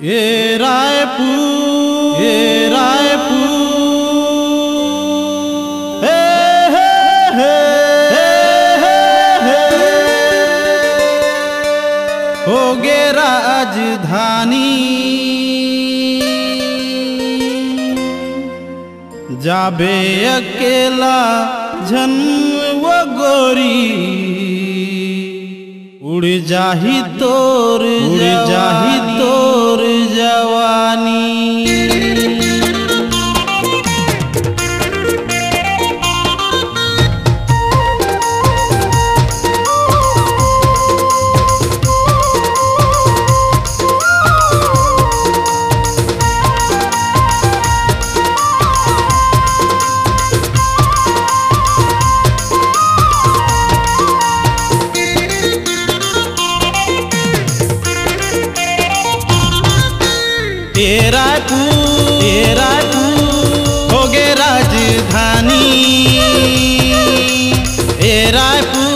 ये रायपुर, ये रायपुर, हे हे हे हे होगे राजधानी, जाबे अकेला झन वो गोरी, उड़ जाही तोर जवानी। ये रायपुर होगे राजधानी, ये रायपुर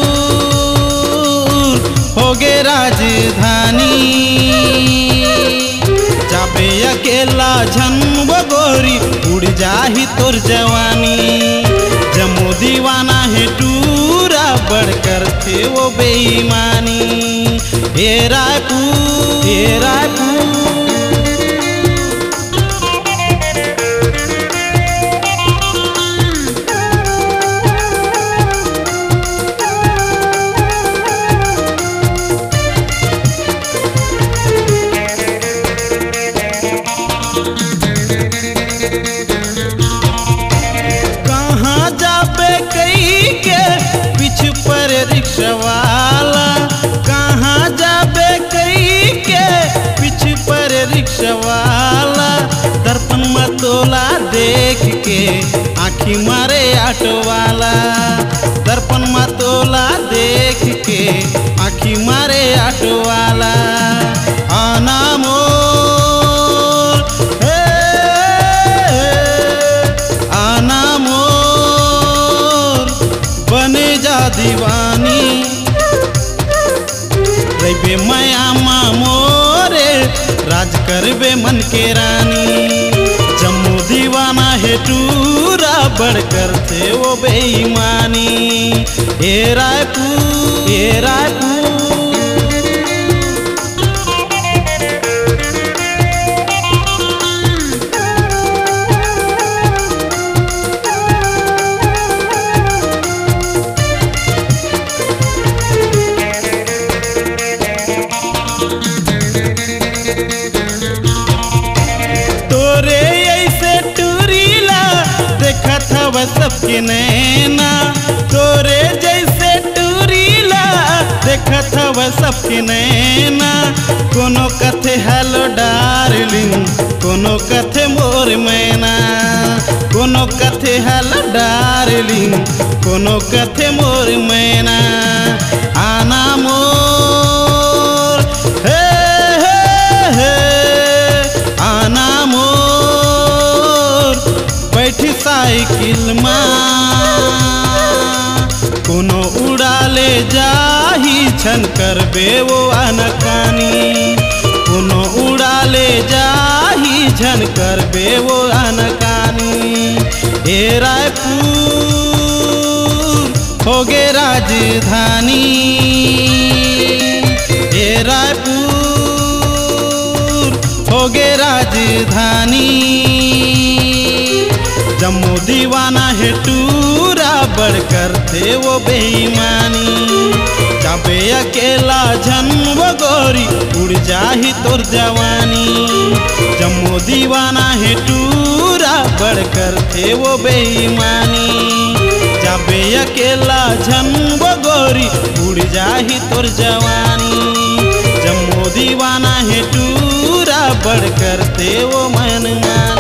होगे राजधानी, जाबे अकेला झन वो गोरी, उड़ जाही तोर जवानी। जमो दीवाना है टूरा बढ़कर थे वो बेईमानी। ये रायपुर, ये रायपुर रिक्शवाला, कहाँ जाबे कई के पीछे पर रिक्शवाला। दर्पण मतोला देख के आँखी मारे ऑटो वाला, दर्पण मतोला देख के आँखी मारे ऑटो वाला। आना मोर हे, आना मोर बने जा दीवानी। रैबे माया मोरे राज करबे मन के रानी। जम्मू दीवाना है टूरा बढ़कर थे वो बेईमानी। ये रायपुर, ये रायपुर सबके नैना, तोरे जैसे टूरीला देखत हव सबके नैना। कोनो कथे हेलो डार्लिंग, कोनो कथे मोर मैना, कोनो कथे हेलो डार्लिंग, कोनो कथे मोर मैना। आना मोर हे हे हे, आना मोर बैठी साइकिल माँ, कोनो उड़ा ले जाही छन करबे वो अनकानी। कोनो उड़ा ले जाही छन करबे वो अनकानी। ये रायपुर होगे राजधानी, ये रायपुर होगे राजधानी। जम्मू दीवाना है टूरा बढ़कर थे वो बेईमानी। जाबे अकेला झन वो गोरी, उड़ जाही तोर जवानी। जम्मू दीवाना है टूरा बढ़कर थे वो बेईमानी। जाबे अकेला झन वो गोरी, उड़ जाही तोर जवानी। जम्मू दीवाना है टूरा बढ़कर थे वो मनमानी।